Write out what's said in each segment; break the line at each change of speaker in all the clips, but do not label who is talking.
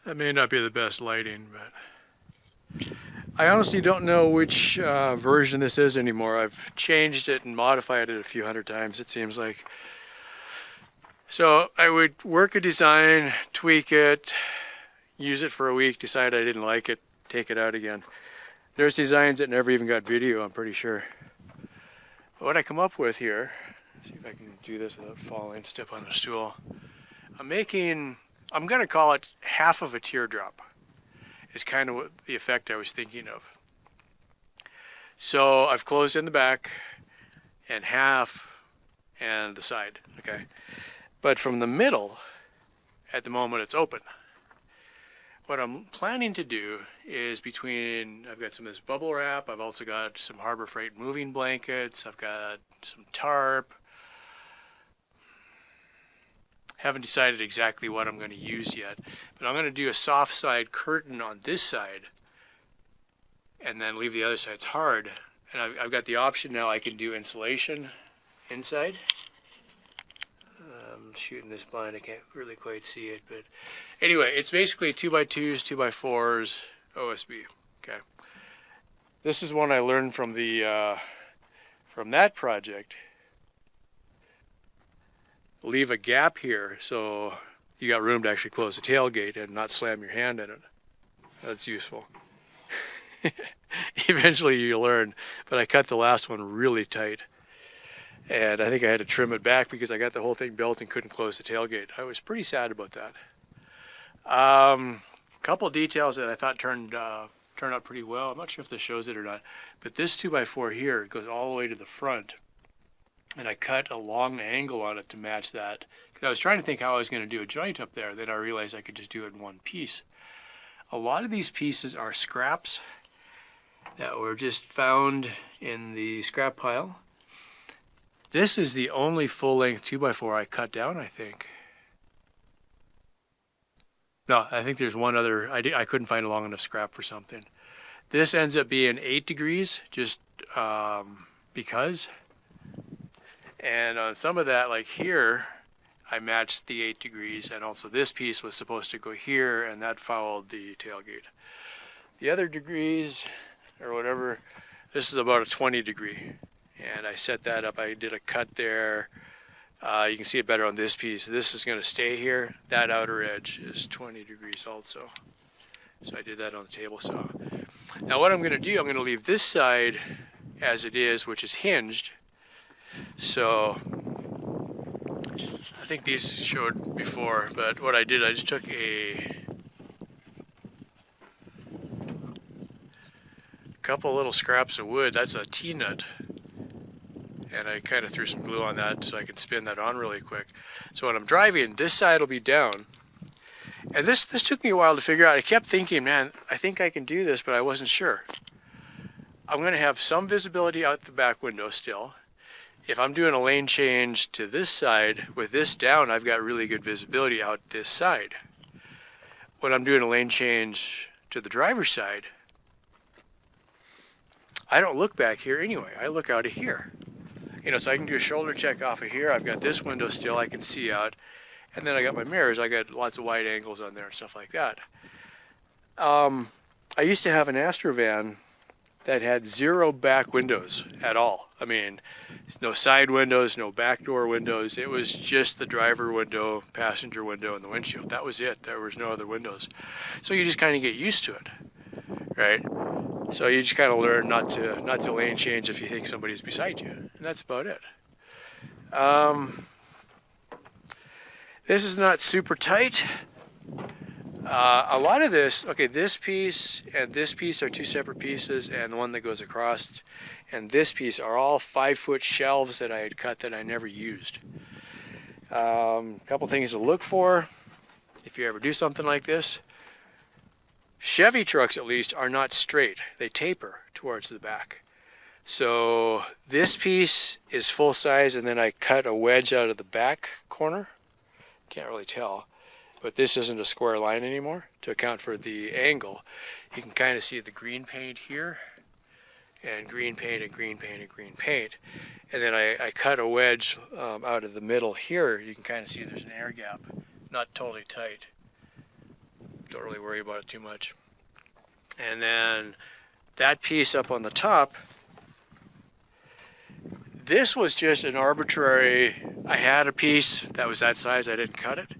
That may not be the best lighting, but I honestly don't know which version this is anymore. I've changed it and modified it a few hundred times, it seems like. So I would work a design, tweak it, use it for a week, decide I didn't like it, take it out again. There's designs that never even got video, I'm pretty sure. What I come up with here, see if I can do this without falling, step on a stool. I'm gonna call it half of a teardrop. Is kind of what the effect I was thinking of. So I've closed in the back and half and the side, okay? But from the middle, at the moment it's open. What I'm planning to do is I've got some of this bubble wrap, I've also got some Harbor Freight moving blankets, I've got some tarp. Haven't decided exactly what I'm going to use yet, but I'm going to do a soft side curtain on this side and then leave the other sides hard. And I've got the option now, I can do insulation inside. I'm shooting this blind, I can't really quite see it, but anyway, it's basically 2x2s, 2x4s, OSB. Okay. This is one I learned from that project. Leave a gap here so you got room to actually close the tailgate and not slam your hand in it. That's useful. Eventually you learn, but I cut the last one really tight. And I think I had to trim it back because I got the whole thing built and couldn't close the tailgate. I was pretty sad about that. Couple of details that I thought turned out pretty well. I'm not sure if this shows it or not, but this 2x4 here goes all the way to the front. And I cut a long angle on it to match that. Because I was trying to think how I was going to do a joint up there. Then I realized I could just do it in one piece. A lot of these pieces are scraps that were just found in the scrap pile. This is the only full-length 2x4 I cut down, I think. No, I think there's one other. I couldn't find a long enough scrap for something. This ends up being 8 degrees just because. And on some of that, like here, I matched the 8 degrees, and also this piece was supposed to go here, and that fouled the tailgate. The other degrees, or whatever, this is about a 20 degree, and I set that up. I did a cut there. You can see it better on this piece. This is going to stay here. That outer edge is 20 degrees also. So I did that on the table saw. Now what I'm going to do, I'm going to leave this side as it is, which is hinged. So I think these showed before, but what I did, I just took a couple little scraps of wood. That's a T-nut, and I kind of threw some glue on that so I could spin that on really quick. So when I'm driving, this side will be down, and this took me a while to figure out. I kept thinking, man, I think I can do this, but I wasn't sure. I'm going to have some visibility out the back window still. If I'm doing a lane change to this side, with this down, I've got really good visibility out this side. When I'm doing a lane change to the driver's side, I don't look back here anyway. I look out of here. So I can do a shoulder check off of here. I've got this window still, I can see out. And then I got my mirrors. I got lots of wide angles on there and stuff like that. I used to have an Astrovan that had 0 back windows at all. I mean, no side windows, no back door windows. It was just the driver window, passenger window, and the windshield. That was it. There was no other windows. So you just kind of get used to it, right? So you just kind of learn not to lane change if you think somebody's beside you, and that's about it. This is not super tight. A lot of this, okay, this piece and this piece are 2 separate pieces, and the one that goes across and this piece are all 5-foot shelves that I had cut that I never used. A couple things to look for if you ever do something like this. Chevy trucks, at least, are not straight. They taper towards the back. So this piece is full size, and then I cut a wedge out of the back corner. Can't really tell. But this isn't a square line anymore to account for the angle. You can kind of see the green paint here, and green paint and green paint and green paint. And then I cut a wedge out of the middle here. You can kind of see there's an air gap, not totally tight. don't really worry about it too much. And then that piece up on the top, this was just an arbitrary, I had a piece that was that size, I didn't cut it.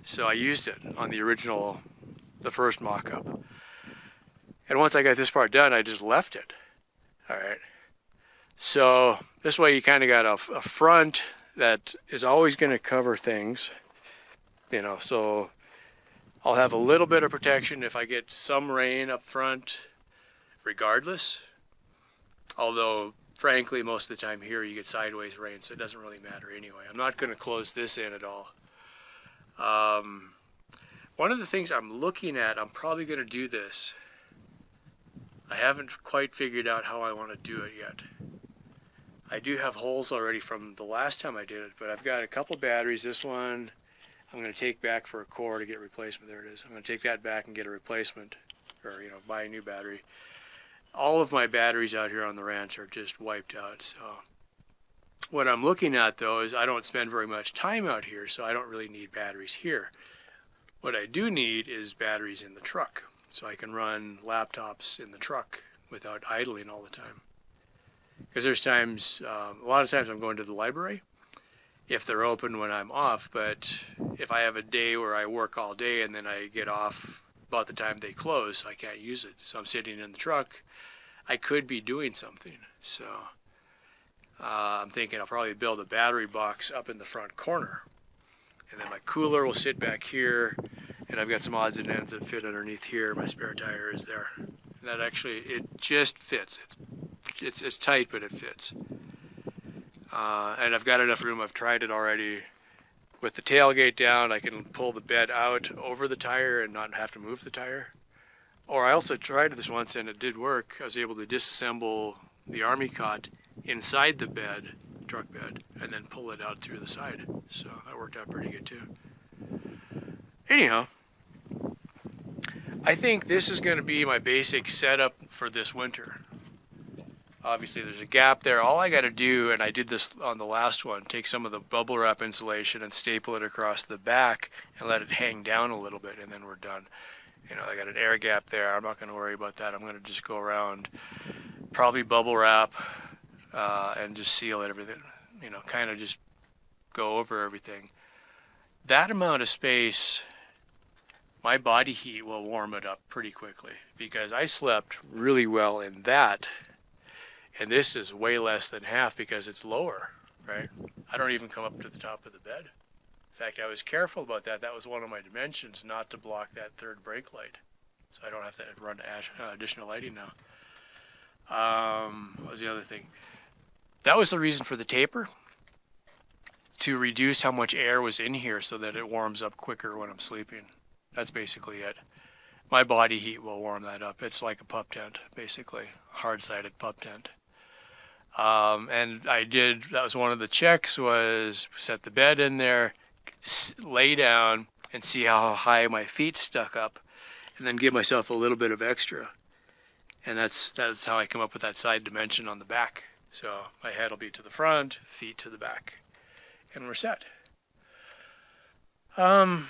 So I used it on the original, the first mock-up. And once I got this part done, I just left it. All right. So this way you kind of got a front that is always going to cover things, you know, so I'll have a little bit of protection if I get some rain up front, regardless. Although, frankly, most of the time here you get sideways rain, so it doesn't really matter anyway. I'm not going to close this in at all. One of the things I'm looking at, I'm probably going to do this. I haven't quite figured out how I want to do it yet. I do have holes already from the last time I did it, but I've got a couple batteries. This one I'm going to take back for a core to get replacement. There it is. I'm going to take that back and get a replacement, or, you know, buy a new battery. All of my batteries out here on the ranch are just wiped out. So what I'm looking at, though, is I don't spend very much time out here, so I don't really need batteries here. What I do need is batteries in the truck, so I can run laptops in the truck without idling all the time. Because there's times, a lot of times I'm going to the library if they're open when I'm off, but if I have a day where I work all day and then I get off about the time they close, I can't use it. So I'm sitting in the truck. I could be doing something. So I'm thinking I'll probably build a battery box up in the front corner. And then my cooler will sit back here, and I've got some odds and ends that fit underneath here. My spare tire is there. And that actually, it just fits. It's tight, but it fits. And I've got enough room. I've tried it already. With the tailgate down, I can pull the bed out over the tire and not have to move the tire. Or I also tried this once, and it did work. I was able to disassemble the army cot inside the bed, truck bed, and then pull it out through the side. So that worked out pretty good too. Anyhow, I think this is going to be my basic setup for this winter. Obviously there's a gap there. All I got to do, and I did this on the last one, take some of the bubble wrap insulation and staple it across the back and let it hang down a little bit, and then we're done. You know, I got an air gap there. I'm not going to worry about that. I'm going to just go around, probably bubble wrap, and just seal it, everything. You know, kind of just go over everything. That amount of space, my body heat will warm it up pretty quickly, because I slept really well in that. And this is way less than half because it's lower, right? I don't even come up to the top of the bed. In fact, I was careful about that. That was one of my dimensions, not to block that third brake light. So I don't have to run additional lighting now. What was the other thing? That was the reason for the taper, to reduce how much air was in here so that it warms up quicker when I'm sleeping. That's basically it. My body heat will warm that up. It's like a pup tent, basically, hard-sided pup tent. And that was one of the checks, was set the bed in there, lay down, and see how high my feet stuck up, and then give myself a little bit of extra. And that's how I come up with that side dimension on the back. So my head will be to the front, feet to the back, and we're set. I'm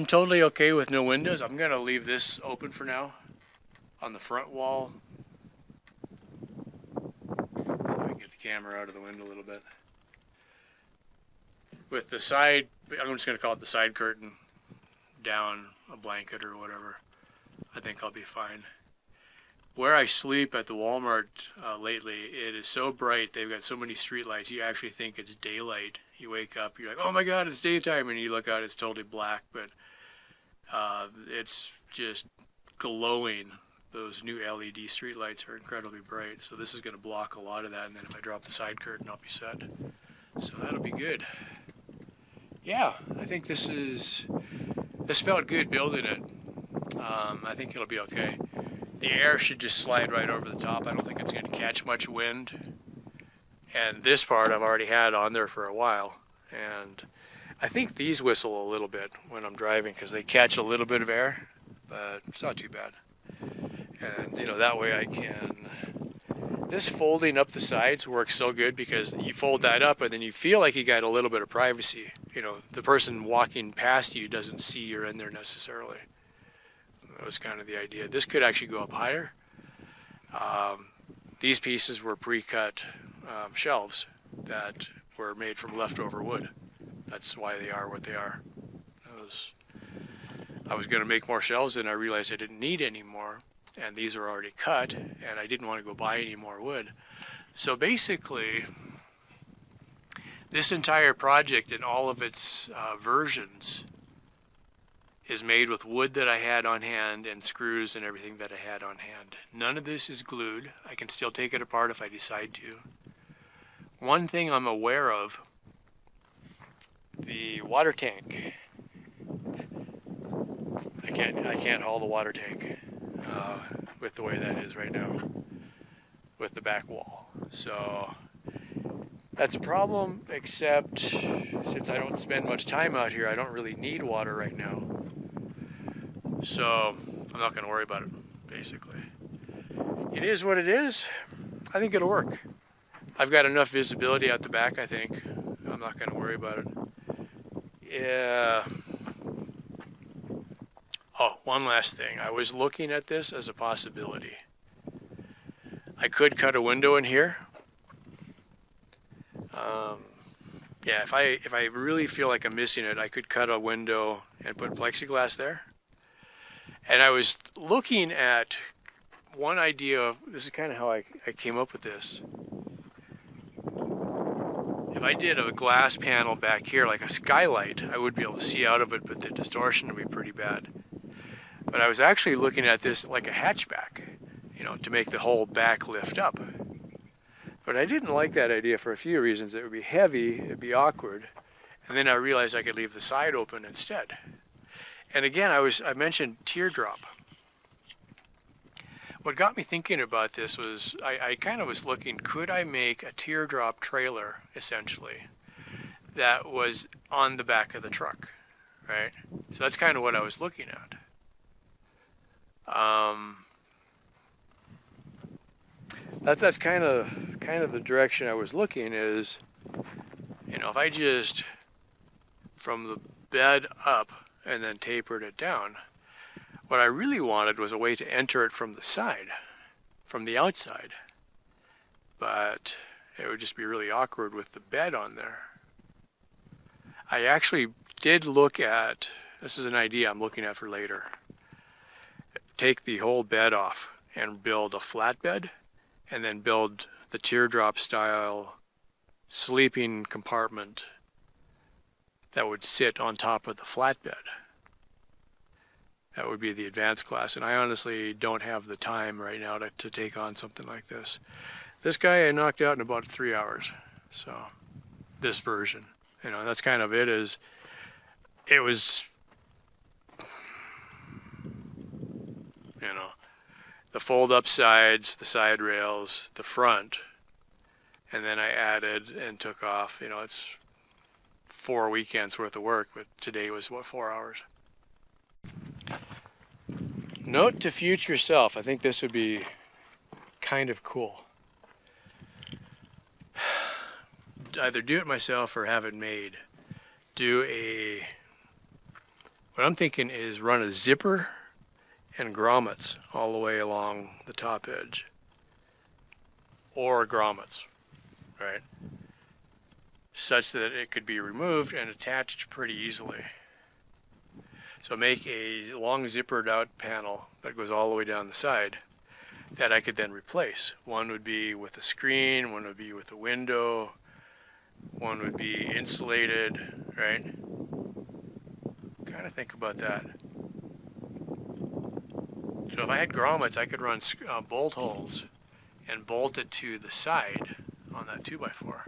totally okay with no windows. I'm going to leave this open for now on the front wall. So I can get the camera out of the window a little bit. With the side, I'm just going to call it the side curtain, down a blanket or whatever. I think I'll be fine. Where I sleep at the Walmart lately, it is so bright. They've got so many street lights. You actually think it's daylight. You wake up, you're like, oh my God, it's daytime. And you look out, it's totally black. But it's just glowing. Those new LED street lights are incredibly bright. So this is going to block a lot of that. And then if I drop the side curtain, I'll be set. So that'll be good. Yeah, I think this felt good building it. I think it'll be okay. The air should just slide right over the top. I don't think it's going to catch much wind. And this part I've already had on there for a while. And I think these whistle a little bit when I'm driving because they catch a little bit of air, but it's not too bad. And, you know, that way I can... This folding up the sides works so good because you fold that up and then you feel like you got a little bit of privacy. you know, the person walking past you doesn't see you're in there necessarily. That was kind of the idea. This could actually go up higher. These pieces were pre-cut shelves that were made from leftover wood. That's why they are what they are. I was going to make more shelves, and I realized I didn't need any more, and these are already cut, and I didn't want to go buy any more wood. So basically, this entire project in all of its versions is made with wood that I had on hand and screws and everything that I had on hand. None of this is glued. I can still take it apart if I decide to. One thing I'm aware of, the water tank. I can't haul the water tank with the way that is right now with the back wall. So that's a problem, except since I don't spend much time out here, I don't really need water right now. So I'm not going to worry about it, basically. It is what it is. I think it'll work. I've got enough visibility out the back, I think. I'm not going to worry about it. Yeah. Oh, one last thing. I was looking at this as a possibility. I could cut a window in here. Yeah, if I really feel like I'm missing it, I could cut a window and put plexiglass there. And I was looking at one idea. This is kind of how I came up with this. If I did a glass panel back here, like a skylight, I would be able to see out of it, but the distortion would be pretty bad. But I was actually looking at this like a hatchback, you know, to make the whole back lift up. But I didn't like that idea for a few reasons. It would be heavy, it'd be awkward, and then I realized I could leave the side open instead. And again, I mentioned teardrop. What got me thinking about this was I kind of was looking, could I make a teardrop trailer, essentially, that was on the back of the truck, right? So that's kind of what I was looking at. That's kind of the direction I was looking is, you know, if I just from the bed up and then tapered it down, what I really wanted was a way to enter it from the side, from the outside. But it would just be really awkward with the bed on there. I actually did look at, this is an idea I'm looking at for later, take the whole bed off and build a flat bed, and then build the teardrop style sleeping compartment that would sit on top of the flatbed. That would be the advanced class, and I honestly don't have the time right now to take on something like this. This guy I knocked out in about 3 hours, so this version, you know, that's kind of it. It was, you know, the fold-up sides, the side rails, the front, and then I added and took off. You know, it's 4 weekends worth of work, but today was, what, 4 hours. Note to future self, I think this would be kind of cool. Either do it myself or have it made. What I'm thinking is run a zipper and grommets all the way along the top edge, or grommets, right, such that it could be removed and attached pretty easily. So make a long zippered out panel that goes all the way down the side that I could then replace. One would be with a screen, one would be with a window, one would be insulated, right? Kind of think about that. So if I had grommets, I could run bolt holes and bolt it to the side on that 2x4.